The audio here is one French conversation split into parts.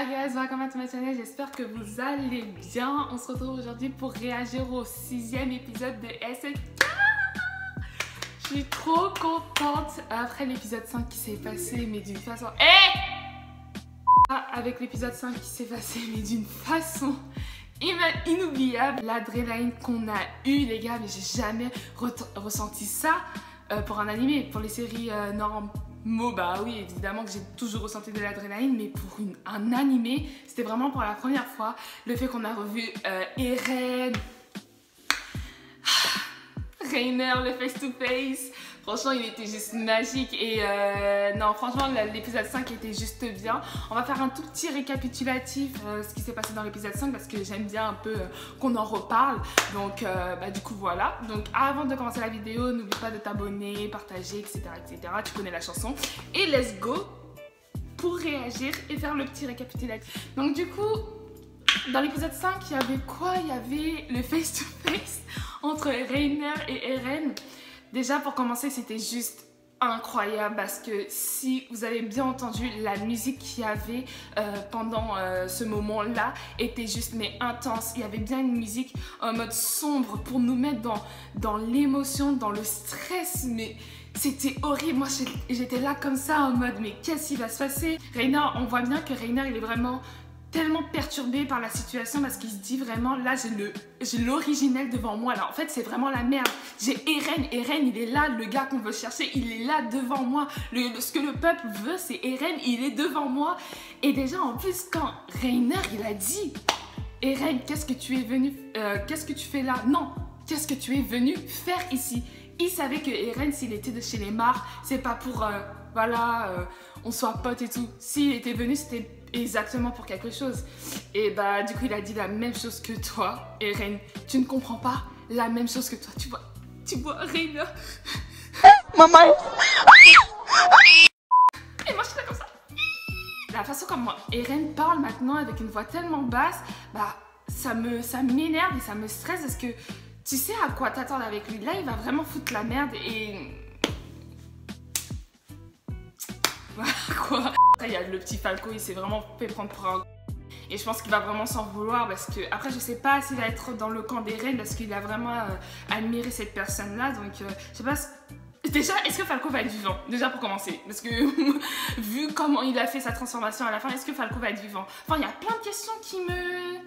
Hi guys, welcome to my channel, j'espère que vous allez bien. On se retrouve aujourd'hui pour réagir au 6e épisode de SNK. Je suis trop contente après l'épisode 5 qui s'est passé, mais d'une façon... Avec l'épisode 5 qui s'est passé, mais d'une façon inoubliable. L'adrénaline qu'on a eue, les gars, mais j'ai jamais ressenti ça pour un animé, pour les séries normales. Bah oui, évidemment que j'ai toujours ressenti de l'adrénaline, mais pour un animé, c'était vraiment pour la première fois. Le fait qu'on a revu Eren, Reiner, le face-to-face, franchement il était juste magique. Et non, franchement l'épisode 5 était juste bien. On va faire un tout petit récapitulatif ce qui s'est passé dans l'épisode 5 parce que j'aime bien un peu qu'on en reparle. Donc du coup voilà. Donc avant de commencer la vidéo, n'oublie pas de t'abonner, partager, etc., etc. Tu connais la chanson. Et let's go pour réagir et faire le petit récapitulatif. Donc du coup, dans l'épisode 5, il y avait quoi? Il y avait le face-to-face entre Reiner et Eren. Déjà pour commencer, c'était juste incroyable parce que si vous avez bien entendu, la musique qu'il y avait pendant ce moment-là était juste mais intense. Il y avait bien une musique en mode sombre pour nous mettre dans l'émotion, dans le stress, mais c'était horrible. Moi j'étais là comme ça en mode mais qu'est-ce qui va se passer? Reiner, on voit bien que Reiner il est vraiment tellement perturbé par la situation parce qu'il se dit vraiment là j'ai l'originel devant moi là, en fait c'est vraiment la merde, j'ai Eren, il est là, le gars qu'on veut chercher il est là devant moi, ce que le peuple veut c'est Eren, il est devant moi. Et déjà en plus quand Reiner il a dit Eren qu'est-ce que tu es venu qu'est-ce que tu fais là, non qu'est-ce que tu es venu faire ici, il savait que Eren s'il était de chez les Mar c'est pas pour on soit potes et tout, s'il était venu c'était exactement pour quelque chose. Et bah du coup il a dit la même chose que toi, Eren. Tu ne comprends pas la même chose que toi. Tu vois Reiner. Maman. Et moi je suis là comme ça. La façon comme moi Eren parle maintenant avec une voix tellement basse, bah ça m'énerve et ça me stresse parce que tu sais à quoi t'attendre avec lui. Là il va vraiment foutre la merde et voilà quoi. Après il y a le petit Falco, il s'est vraiment fait prendre pour un... Et je pense qu'il va vraiment s'en vouloir parce que... Après je sais pas s'il va être dans le camp d'Eren parce qu'il a vraiment admiré cette personne là. Donc je sais pas... Déjà, est-ce que Falco va être vivant? Déjà pour commencer. Parce que vu comment il a fait sa transformation à la fin, est-ce que Falco va être vivant? Enfin il y a plein de questions qui me...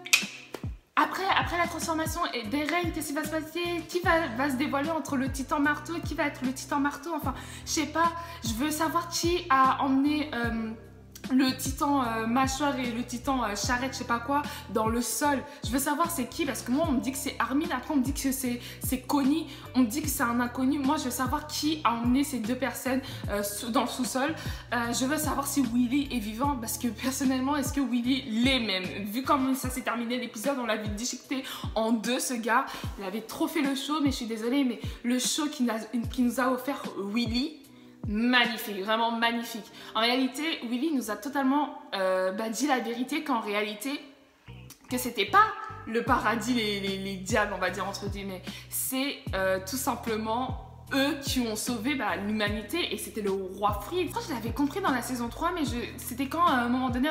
Après la transformation d'Eren, qu'est-ce qui va se passer? Qui va se dévoiler entre le titan marteau? Qui va être le titan marteau? Enfin, je sais pas. Je veux savoir qui a emmené le titan mâchoire et le titan charrette, je sais pas quoi, dans le sol. Je veux savoir c'est qui parce que moi on me dit que c'est Armin, après on me dit que c'est Connie, on me dit que c'est un inconnu. Moi je veux savoir qui a emmené ces deux personnes dans le sous-sol. Je veux savoir si Willy est vivant parce que personnellement est-ce que Willy l'est même? Vu comment ça s'est terminé l'épisode, on l'avait déchiqueté en deux ce gars. Il avait trop fait le show, mais je suis désolée, mais le show qui nous a offert Willy, magnifique, vraiment magnifique. En réalité, Willy nous a totalement dit la vérité qu'en réalité, que c'était pas le paradis, les diables, on va dire entre guillemets. C'est tout simplement eux qui ont sauvé l'humanité et c'était le roi Fried. Je l'avais compris dans la saison 3, mais c'était quand à un moment donné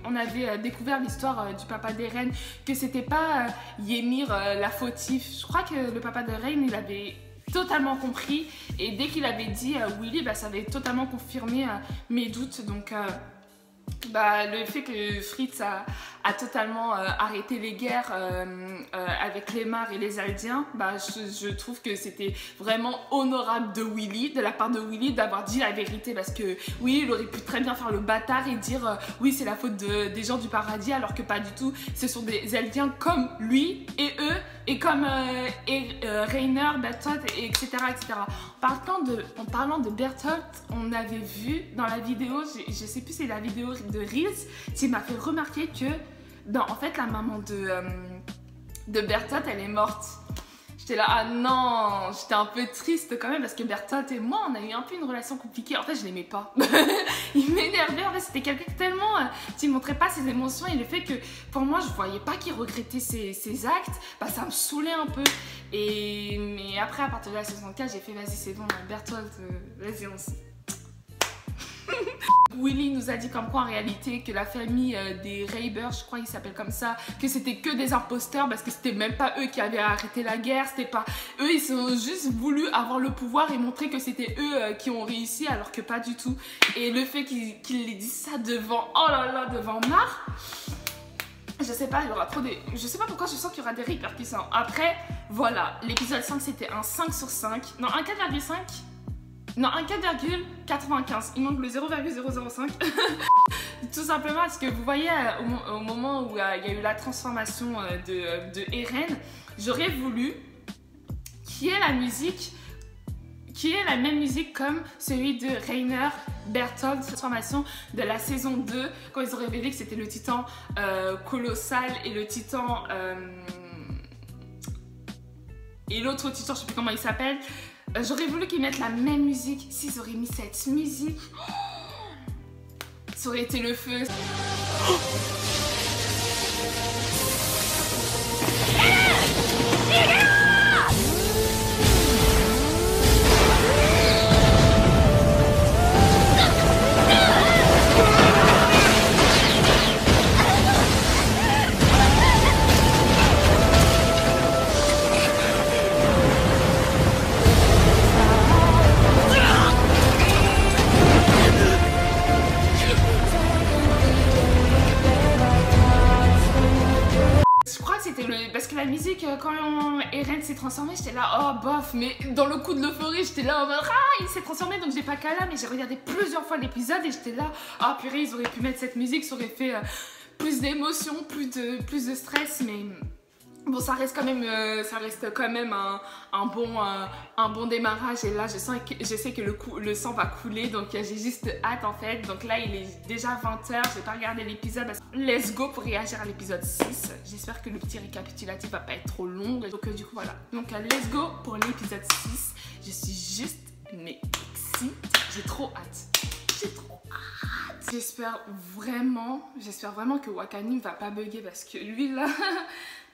on avait découvert l'histoire du papa d'Eren, que c'était pas Ymir la fautif. Je crois que le papa d'Eren, il avait totalement compris et dès qu'il avait dit Willy, ça avait totalement confirmé mes doutes. Donc le fait que Fritz a totalement arrêté les guerres avec les Mar et les Eldiens, je trouve que c'était vraiment honorable de Willy, de la part de Willy, d'avoir dit la vérité parce que oui, il aurait pu très bien faire le bâtard et dire oui c'est la faute des gens du paradis alors que pas du tout, ce sont des Eldiens comme lui et eux et comme Reiner, Bertolt, etc., etc. En parlant de Bertolt, on avait vu dans la vidéo, je sais plus si c'est la vidéo de Reels, qui m'a fait remarquer que en fait la maman de Bertolt elle est morte. J'étais là, ah non, j'étais un peu triste quand même parce que Bertolt et moi on a eu un peu une relation compliquée. En fait je l'aimais pas, il m'énervait, en fait c'était quelqu'un tellement qui montrait pas ses émotions et le fait que pour moi je voyais pas qu'il regrettait ses actes, ça me saoulait un peu. Mais après à partir de la saison 4 j'ai fait vas-y c'est bon Bertolt, vas-y on Willy nous a dit comme quoi en réalité que la famille des Raybers, je crois qu'ils s'appellent comme ça, que c'était que des imposteurs parce que c'était même pas eux qui avaient arrêté la guerre, c'était pas eux, ils ont juste voulu avoir le pouvoir et montrer que c'était eux qui ont réussi alors que pas du tout. Et le fait qu'il ait dit ça devant, oh là là, devant Mar, je sais pas, il y aura trop des... Je sais pas pourquoi je sens qu'il y aura des répercussions. Après, voilà, l'épisode 5 c'était un 5 sur 5, non un 4,5. Non, un 4,95. Il manque le 0,005. Tout simplement parce que vous voyez, au moment où il y a eu la transformation de Eren, j'aurais voulu qu'il y ait la musique, qui est la même musique comme celui de Reiner Berthold, transformation de la saison 2, quand ils ont révélé que c'était le titan colossal et le titan... et l'autre titan, je sais plus comment il s'appelle. J'aurais voulu qu'ils mettent la même musique. S'ils auraient mis cette musique, ça aurait été le feu. Parce que la musique, quand Eren s'est transformé, j'étais là, oh bof, mais dans le coup de l'euphorie, j'étais là en mode, ah, il s'est transformé, donc j'ai pas qu'à là, mais j'ai regardé plusieurs fois l'épisode et j'étais là, ah purée, ils auraient pu mettre cette musique, ça aurait fait plus d'émotion, plus de stress, mais bon, ça reste quand même un bon démarrage. Et là, je sais que le sang va couler, donc j'ai juste hâte en fait. Donc là, il est déjà 20h, je vais pas regarder l'épisode. Let's go pour réagir à l'épisode 6. J'espère que le petit récapitulatif va pas être trop long. Donc du coup, voilà. Donc let's go pour l'épisode 6. Je suis juste, mais excitée. J'ai trop hâte. J'ai trop hâte. J'espère vraiment que Wakanim va pas bugger parce que lui là...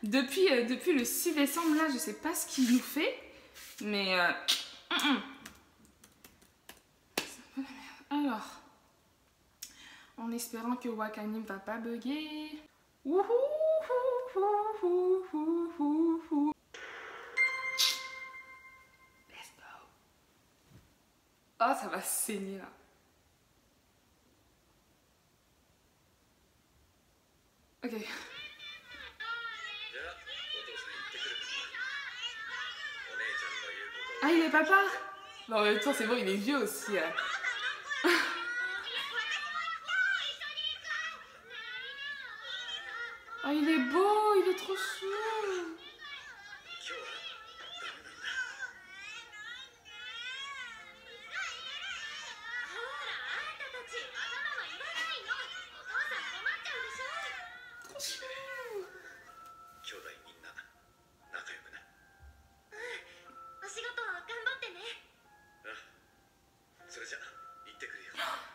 Depuis le 6 décembre, là, je sais pas ce qu'il nous fait, mais... Alors, en espérant que Wakanim va pas bugger... Let's go. Oh, ça va saigner, là. Ok. Ah, il est papa? Bon, en même temps, c'est bon, il est vieux aussi. Oh, il est beau, il est trop chou. Trop chou.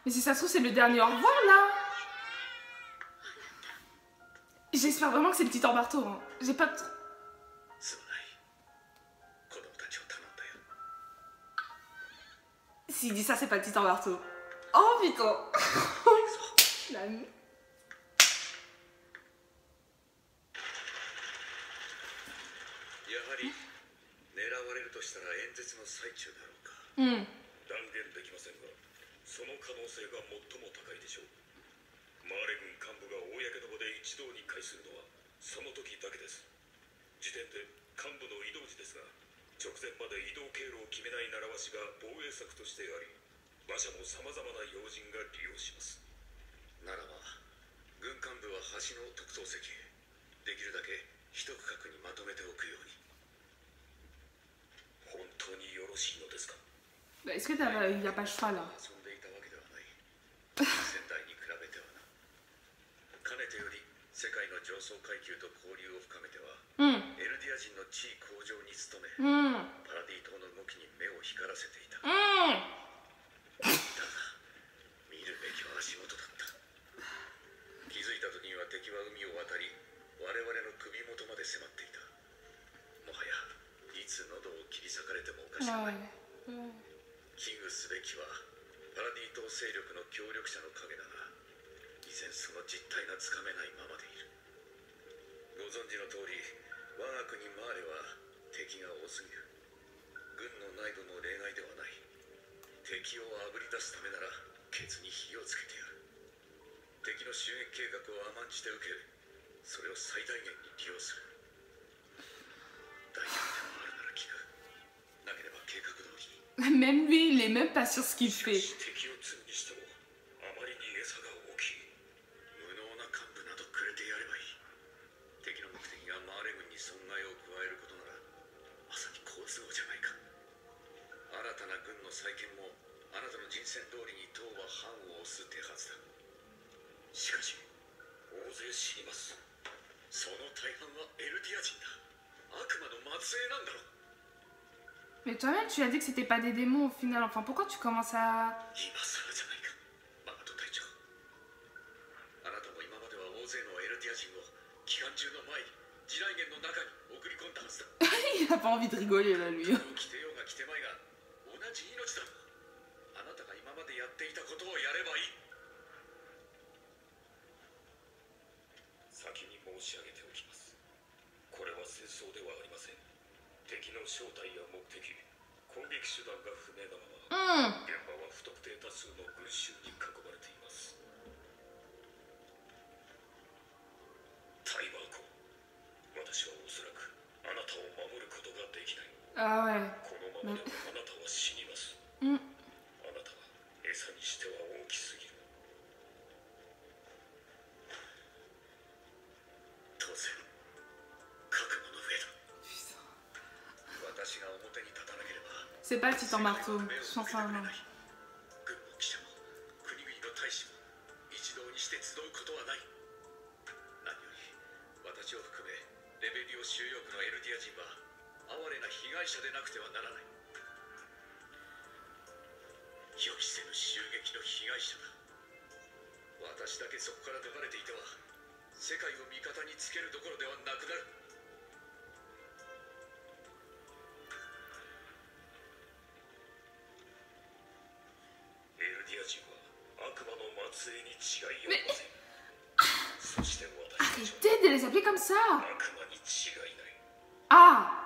Mais si ça se trouve, c'est le dernier au revoir là. J'espère vraiment que c'est le petit Barto. Hein. J'ai pas trop. S'il dit ça, c'est pas le petit Barto. Oh putain. La...その可能性が最も高いでしょう。マーレ軍幹部が公の場で一堂に会するのはその時だけです。時点で幹部の移動時ですが、直前まで移動経路を決めない習わしが防衛策としてあり、馬車もさまざまな要人が利用します。ならば軍幹部は橋の特等席へできるだけ一区画にまとめておくように。本当によろしいのですか。Est-ce que il n'y a pas le choix là? 先代に比べてはな。かねてより世界の上層階級と交流を深めては、エルディア人の地位向上に努め、パラディ島の動きに目を光らせていた。だが見るべきは足元だった。気づいた時には敵は海を渡り、我々の首元まで迫っていた。もはやいつ喉を切り裂かれてもおかしくない。危惧すべきはパラディ島勢力の協力者の影だが、依然その実態がつかめないままでいる。ご存知の通り、我が国マーレは敵が多すぎる。軍の内部も例外ではない。敵をあぶり出すためならケツに火をつけてやる。敵の襲撃計画を甘んじて受け、それを最大限に利用する。大丈夫でもあるなら聞く。なければ計画通りに。Même lui, il est même pas sur ce qu'il fait. 敵を積むにしてもあまりに餌が大きい。無能な幹部などくれてやればいい。敵の目的がマーレ軍に損害を加えることならまさに好都合じゃないか。新たな軍の再建もあなたの人選通りに党は藩を押す手はずだ。しかし大勢死にます。その大半はエルディア人だ。悪魔の末裔なんだろ。Mais toi-même, tu as dit que c'était pas des démons au final. Enfin, pourquoi tu commences à... 今更じゃないか、マガト隊長。あなたも今までは大勢のエルディア人を期間中の前に地雷原の中に送り込んだはずだ。Il a pas envie de rigoler là, lui. 来てようが来てまいが同じ命だ。あなたが今までやっていたことをやればいい。先に申し上げておきます。これは戦争ではありません。敵の正体や目的、攻撃手段が不明なまま、現場は不特定多数の群衆に囲まれています。タイバーコ、私はおそらくあなたを守ることができない。Ah ouais. このままではあなたは死にます。あなたは餌にしては大きすぎる。当然覚悟の上だ。私が表に立たなければ C'est pas le titan marteau. Je pense à un nom. 軍も記者も国々の大使も一堂にして集うことはない。何より私を含めレベリオ収容区のエルディア人は哀れな被害者でなくてはならない。予期せぬ襲撃の被害者だ。私だけそこから逃れていては世界を味方につけるどころではなくなる。エルディア人は悪魔の末裔に違いありません。そして私たちは Arrêtez de les appeler comme ça. 悪魔に違いない。 Ah.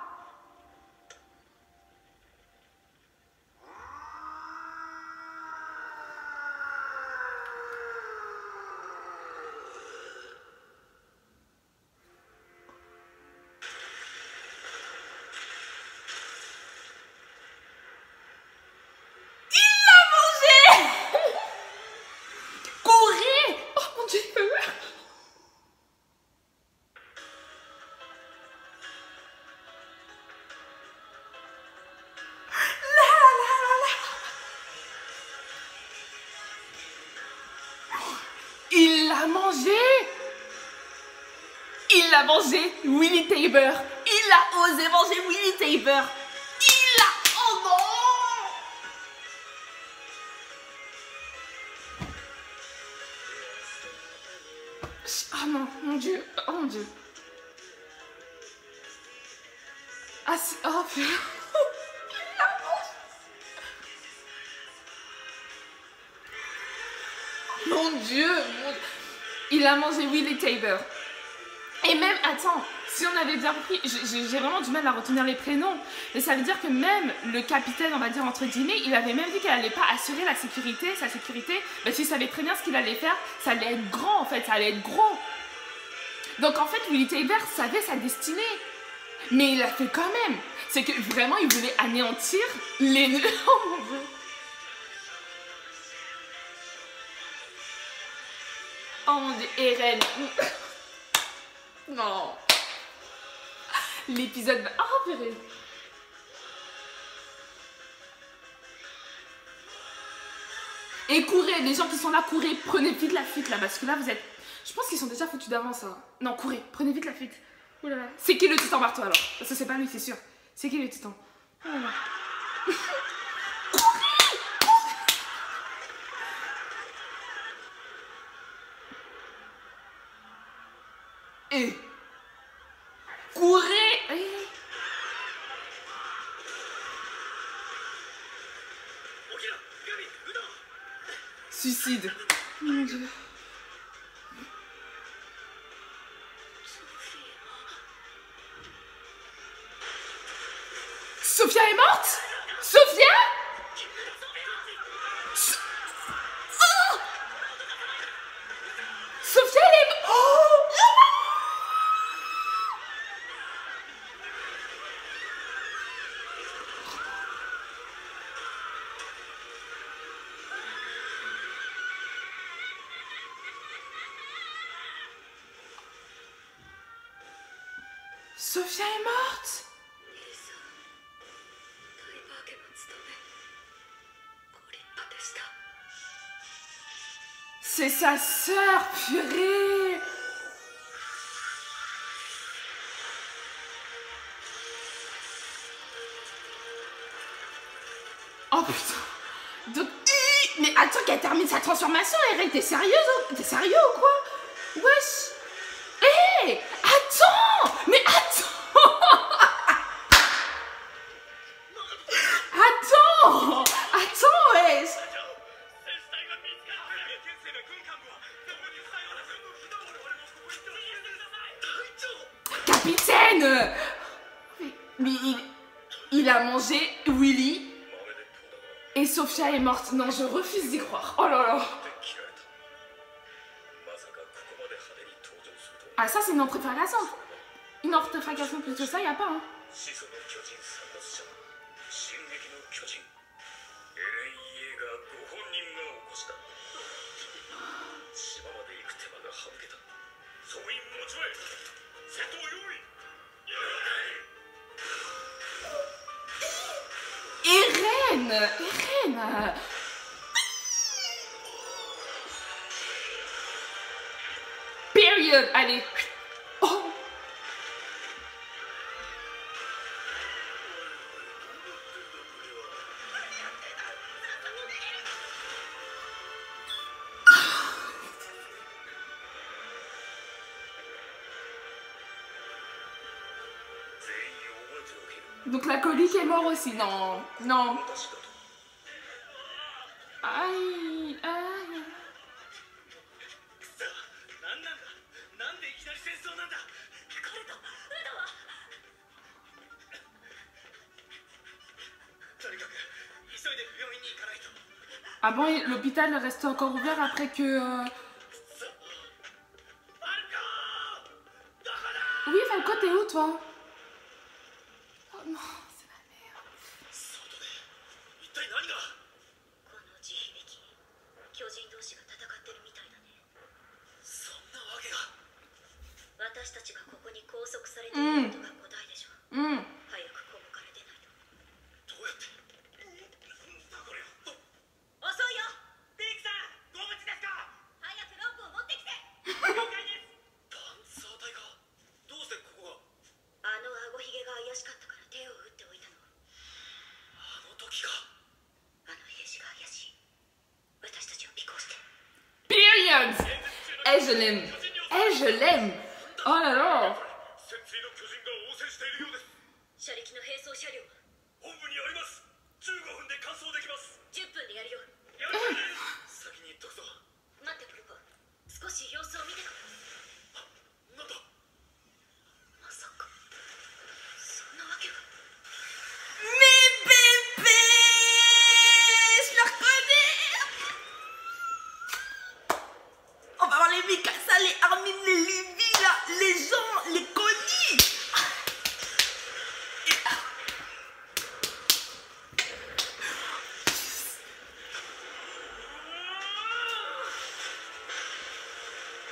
Il l'a mangé. Il l'a mangé, Willy Tabor. Il a osé manger Willy Tabor. Il a... Oh non. Oh non, mon Dieu. Oh mon Dieu. Ah c'est... Oh putain. Il l'a mangé. Mon Dieu, il a mangé Willy Tabor. Et même, attends, si on avait bien compris, j'ai vraiment du mal à retenir les prénoms, mais ça veut dire que même le capitaine, on va dire entre guillemets, il avait même dit qu'elle allait pas assurer la sécurité, sa sécurité, parce qu'il savait très bien ce qu'il allait faire, ça allait être grand en fait, ça allait être gros. Donc en fait, Willy Tabor savait sa destinée, mais il l'a fait quand même. C'est que vraiment, il voulait anéantir les... Oh mon Dieu. Oh mon Dieu, Eren. Non. L'épisode va... Oh purée. Et courez, les gens qui sont là, courez. Prenez vite la fuite là, parce que là vous êtes... Je pense qu'ils sont déjà foutus d'avance. Hein. Non, courez, prenez vite la fuite. Oh là là. C'est qui le titan marteau alors? Parce que c'est pas lui, c'est sûr. C'est qui le titan? Oh là là. Et courez. Suicide. Oh mon Dieu. Sophia est morte? Sophia? Oh! Sophia, elle est... Oh! Sophia est morte? C'est sa sœur, purée! Oh putain! Donc, mais attends qu'elle termine sa transformation, Eren, t'es sérieuse? T'es sérieux ou quoi? Wesh! Hé! Attends! Mais attends! Attends! Attends, wesh! Capitaine! Mais il a mangé Willy et Sophia est morte. Non, je refuse d'y croire. Oh là là! Ah, ça, c'est une entrée fracassante. Une entrée fracassante plus que ça, y a pas, hein. Eren! Eren! Period! Allez! Oh! Donc la colique est morte aussi. Non, non. Aïe, aïe. Ah bon, l'hôpital reste encore ouvert après que... Oui, Falco, t'es où, toi? Oh non, c'est la merde. Period! Eh, je l'aime. Eh, je l'aime. Oh là là.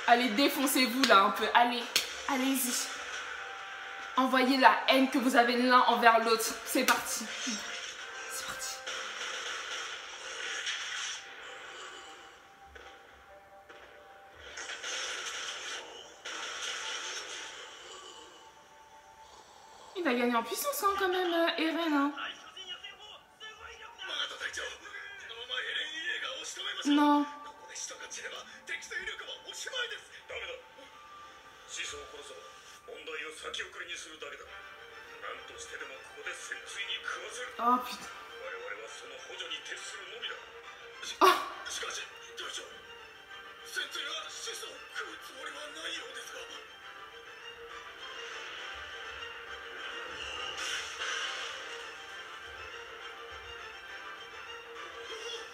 Allez, défoncez-vous là un peu. Allez, allez-y. Envoyez la haine que vous avez l'un envers l'autre. C'est parti. C'est parti. Il va gagner en puissance hein, quand même, Eren. Hein. Non. Oh putain. しかし隊長、先生は始祖を食うつもりはないようですが。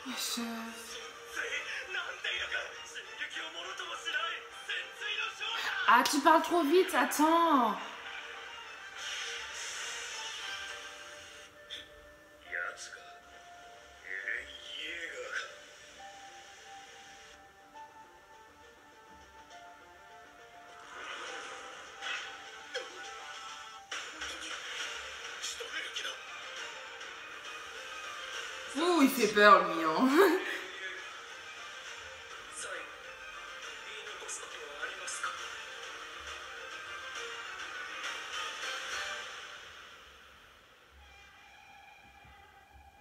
よっしゃ。Ah, tu parles trop vite, attends. Ouh, il fait peur lui, hein.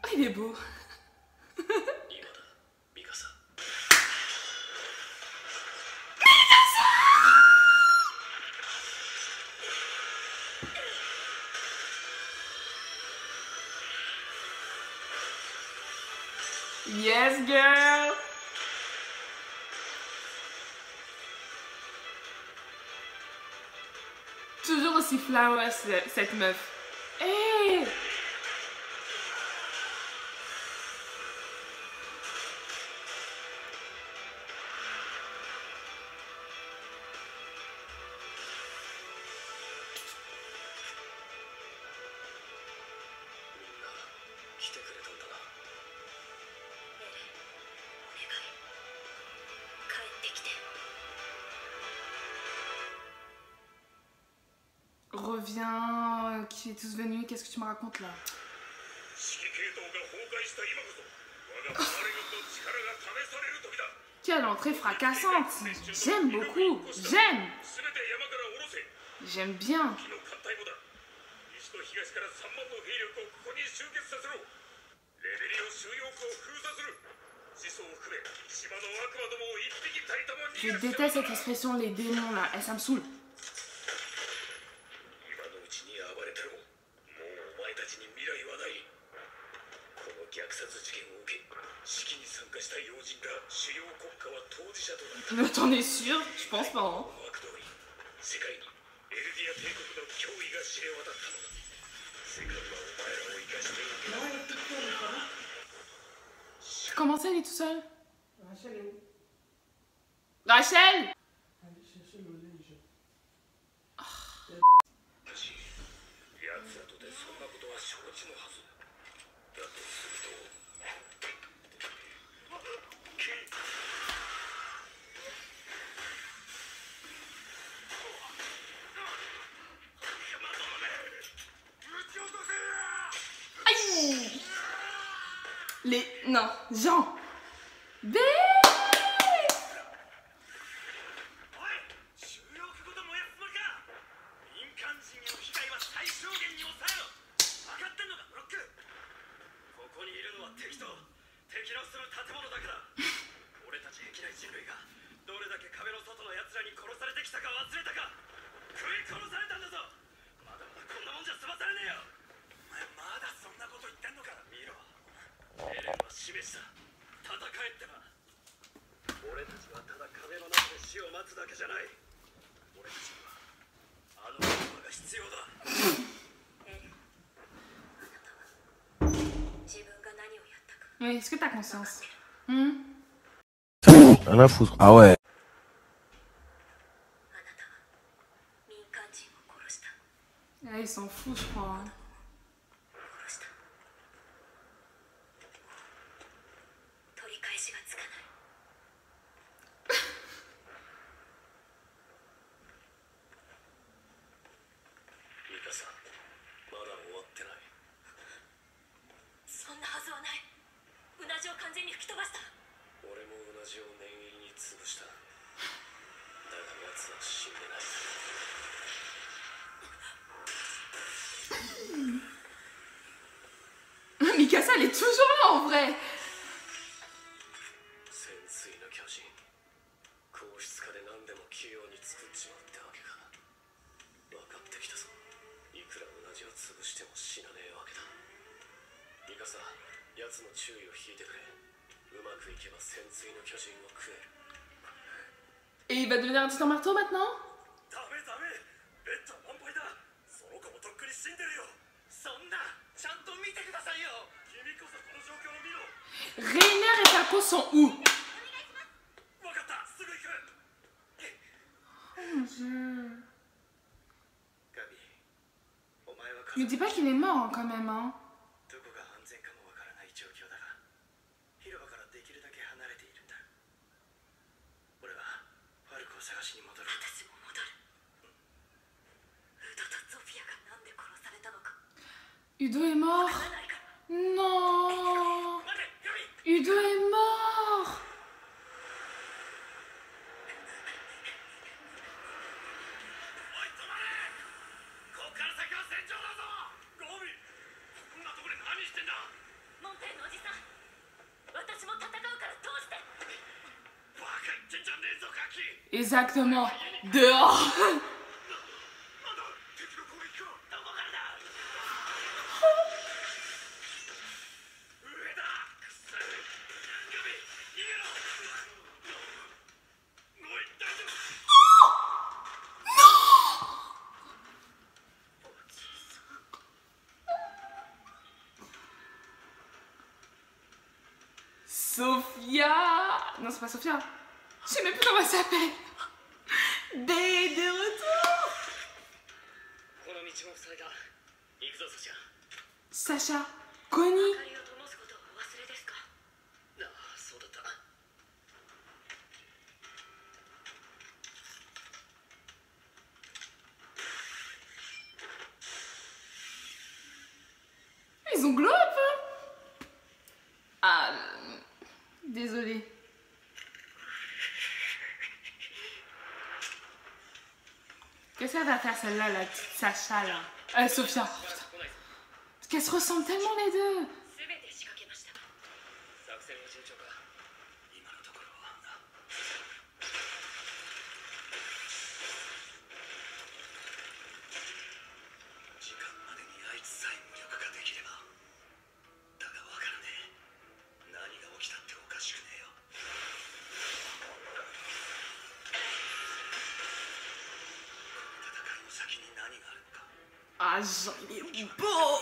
Oh, il est beau. Yes, girl! Toujours aussi flower, cette meuf. Hey! Reviens, qui est tous venus, qu'est-ce que tu me racontes là? Quelle entrée fracassante! J'aime beaucoup, j'aime! J'aime bien! Je déteste cette expression, les démons là, ça me saoule. Mais t'en es sûr? Je pense pas. Hein. Comment ça, elle est tout seule? Rachel est où? Rachel! Allez chercher le lait, je... Aïe! Les... Non, Jean! Bé! Oui, est-ce que t'as conscience? Rien à foutre. Ah ouais. Ah, il s'en fout, je crois. Mikasa, elle est toujours là en vrai. Et il va devenir un titan marteau maintenant? Reiner et Falco sont où? Oh mon dieu. Me dis pas qu'il est mort hein, quand même hein. Udo est mort. Non. Udo est mort. Exactement. Dehors. Sophia. Non, c'est pas Sophia. Je sais même plus comment elle s'appelle. B de retour. Sacha. Connie. Ils ont glow up hein. Ah, désolée. Qu'est-ce qu'elle va faire celle-là, la petite Sacha là? Sophia. Putain. Parce qu'elles se ressemblent tellement les deux. Ah, Jean, il est beau!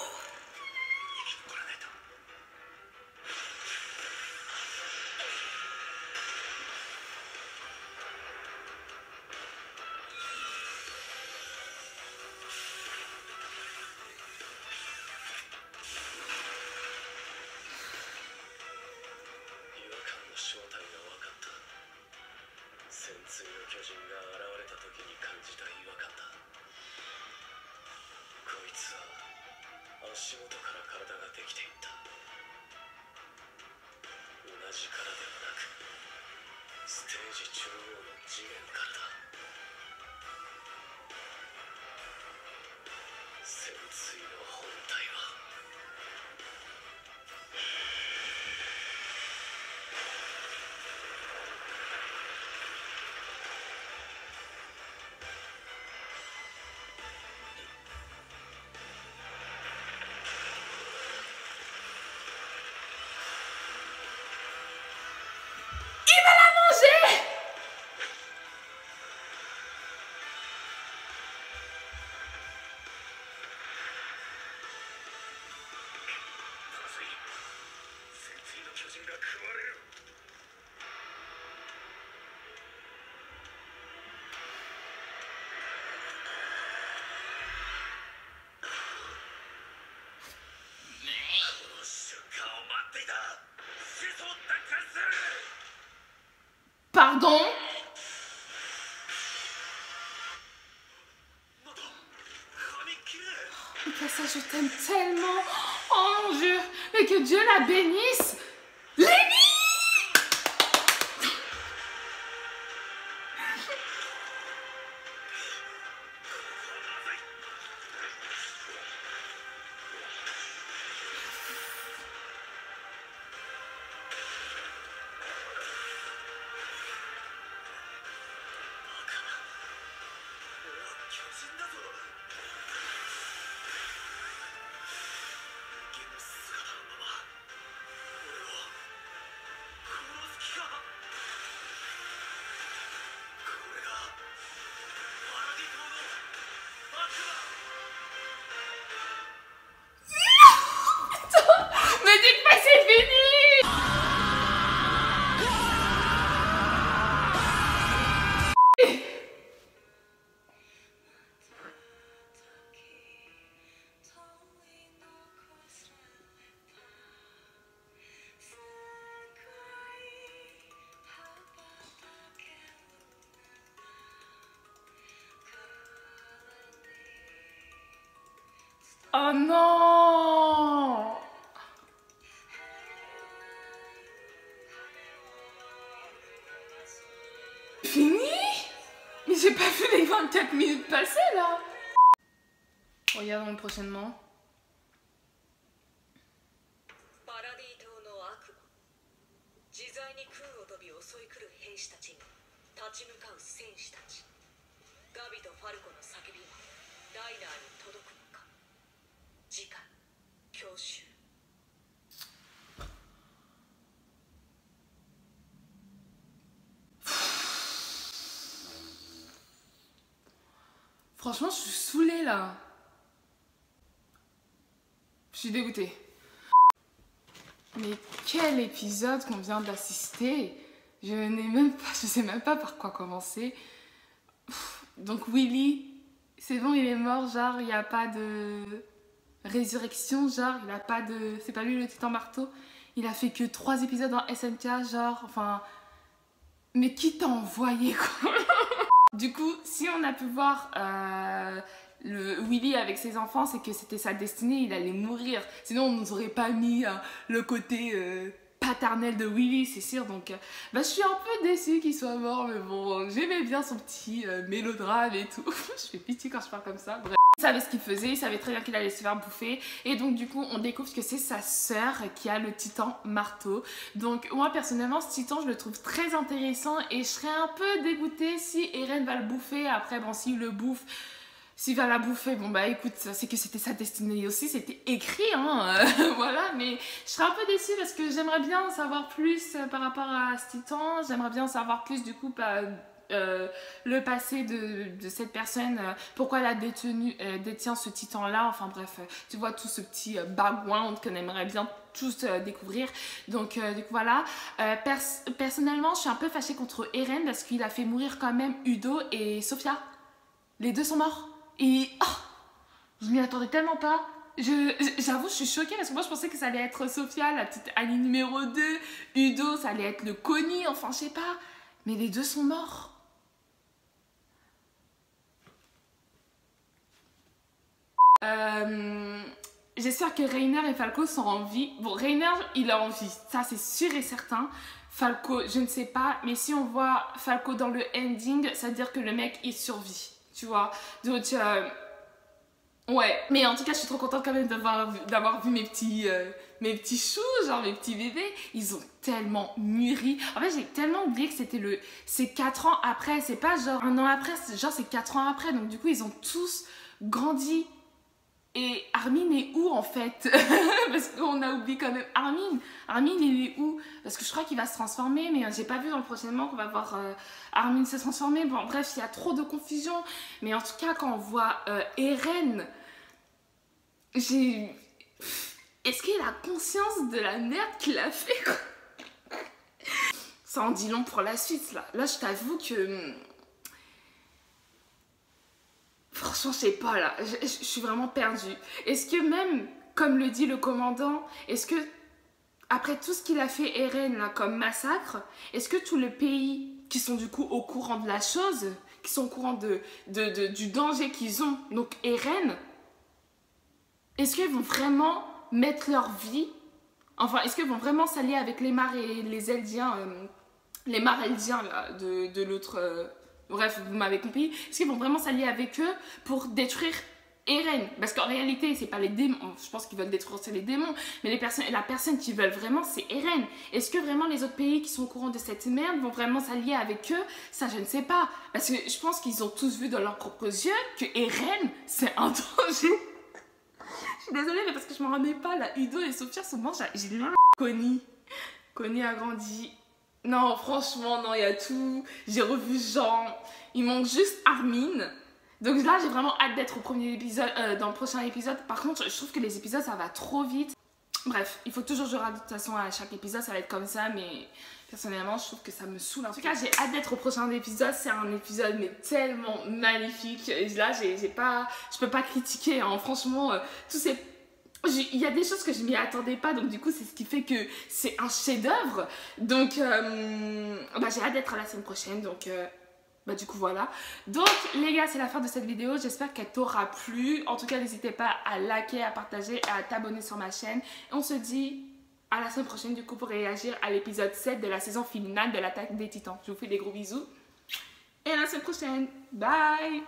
Pardon? Mikasa, je t'aime tellement. Oh mon Dieu. Mais que Dieu la bénisse. Lenny! Oh non! Fini? Mais j'ai pas vu les 24 minutes passer là! Regardons prochainement. Franchement, je suis saoulée là. Je suis dégoûtée. Mais quel épisode qu'on vient d'assister. Je sais même pas par quoi commencer. Donc Willy, c'est bon, il est mort, genre il n'y a pas de résurrection, genre il a pas de... C'est pas lui le titan marteau. Il a fait que 3 épisodes en SNK, genre, enfin... Mais qui t'a envoyé quoi? Du coup, si on a pu voir le Willy avec ses enfants, c'est que c'était sa destinée, il allait mourir. Sinon, on nous aurait pas mis le côté paternel de Willy, c'est sûr. Donc, je suis un peu déçue qu'il soit mort, mais bon, j'aimais bien son petit mélodrame et tout. Je fais pitié quand je parle comme ça. Bref. Il savait ce qu'il faisait, il savait très bien qu'il allait se faire bouffer. Et donc du coup, on découvre que c'est sa sœur qui a le titan marteau. Donc moi, personnellement, ce titan, je le trouve très intéressant. Et je serais un peu dégoûtée si Eren va le bouffer. Après, bon, s'il le bouffe, s'il va la bouffer, bon bah écoute, c'est que c'était sa destinée aussi. C'était écrit, hein, voilà. Mais je serais un peu déçue parce que j'aimerais bien en savoir plus par rapport à ce titan. J'aimerais bien en savoir plus du coup... le passé de cette personne, pourquoi elle a détient ce titan là, enfin bref, tu vois tout ce petit background qu'on aimerait bien tous découvrir. Donc du coup voilà, personnellement je suis un peu fâchée contre Eren parce qu'il a fait mourir quand même Udo et Sophia. Les deux sont morts et je m'y attendais tellement pas. J'avoue, je suis choquée parce que moi je pensais que ça allait être Sophia, la petite Annie numéro 2, Udo ça allait être le Connie, enfin je sais pas, mais les deux sont morts. J'espère que Reiner et Falco sont en vie. Bon, Reiner, il a envie, ça c'est sûr et certain. Falco, je ne sais pas, mais si on voit Falco dans le ending, ça veut dire que le mec, il survit, tu vois. Donc, ouais. Mais en tout cas, je suis trop contente quand même d'avoir vu mes petits choux, genre mes petits bébés. Ils ont tellement mûri. En fait, j'ai tellement oublié que c'est 4 ans après. C'est pas genre 1 an après, genre c'est 4 ans après. Donc du coup, ils ont tous grandi. Et Armin est où en fait? Parce qu'on a oublié quand même Armin. Armin il est où? Parce que je crois qu'il va se transformer, mais j'ai pas vu dans le prochainement qu'on va voir Armin se transformer. Bon bref, il y a trop de confusion. Mais en tout cas, quand on voit Eren, est-ce qu'il a conscience de la merde qu'il a fait quoi? Ça en dit long pour la suite là. Là je t'avoue que... Franchement, je sais pas là, je suis vraiment perdue. Est-ce que même, comme le dit le commandant, est-ce que, après tout ce qu'il a fait Eren là comme massacre, est-ce que tout le pays qui sont du coup au courant de la chose, qui sont au courant du danger qu'ils ont, donc Eren, est-ce qu'ils vont vraiment mettre leur vie, enfin, est-ce qu'ils vont vraiment s'allier avec les Mars et les Eldiens, les Mars Eldiens là, de l'autre... Bref, vous m'avez compris. Est-ce qu'ils vont vraiment s'allier avec eux pour détruire Eren? Parce qu'en réalité, c'est pas les démons. Je pense qu'ils veulent détruire les démons. Mais la personne qu'ils veulent vraiment, c'est Eren. Est-ce que vraiment les autres pays qui sont au courant de cette merde vont vraiment s'allier avec eux? Ça, je ne sais pas. Parce que je pense qu'ils ont tous vu dans leurs propres yeux que Eren, c'est un danger. Je suis désolée, mais parce que je m'en rendais pas. Là, Udo et Sophia sont morts. J'ai lu Connie a grandi. Non, franchement, non, il y a tout. J'ai revu Jean. Il manque juste Armin. Donc là, j'ai vraiment hâte d'être au premier épisode, dans le prochain épisode. Par contre, je trouve que les épisodes, ça va trop vite. Bref, il faut toujours que je rajoute de toute façon à chaque épisode, ça va être comme ça, mais personnellement, je trouve que ça me saoule. En tout cas, j'ai hâte d'être au prochain épisode. C'est un épisode, mais tellement magnifique. Et là, je peux pas critiquer, hein. Franchement, tous ces... Il y a des choses que je m'y attendais pas, donc du coup c'est ce qui fait que c'est un chef-d'œuvre. Donc j'ai hâte d'être à la semaine prochaine. Donc Bah du coup voilà. Donc les gars, c'est la fin de cette vidéo. J'espère qu'elle t'aura plu. En tout cas, n'hésitez pas à liker, à partager et à t'abonner sur ma chaîne. Et on se dit à la semaine prochaine du coup pour réagir à l'épisode 7 de la saison finale de l'Attaque des Titans. Je vous fais des gros bisous. Et à la semaine prochaine. Bye.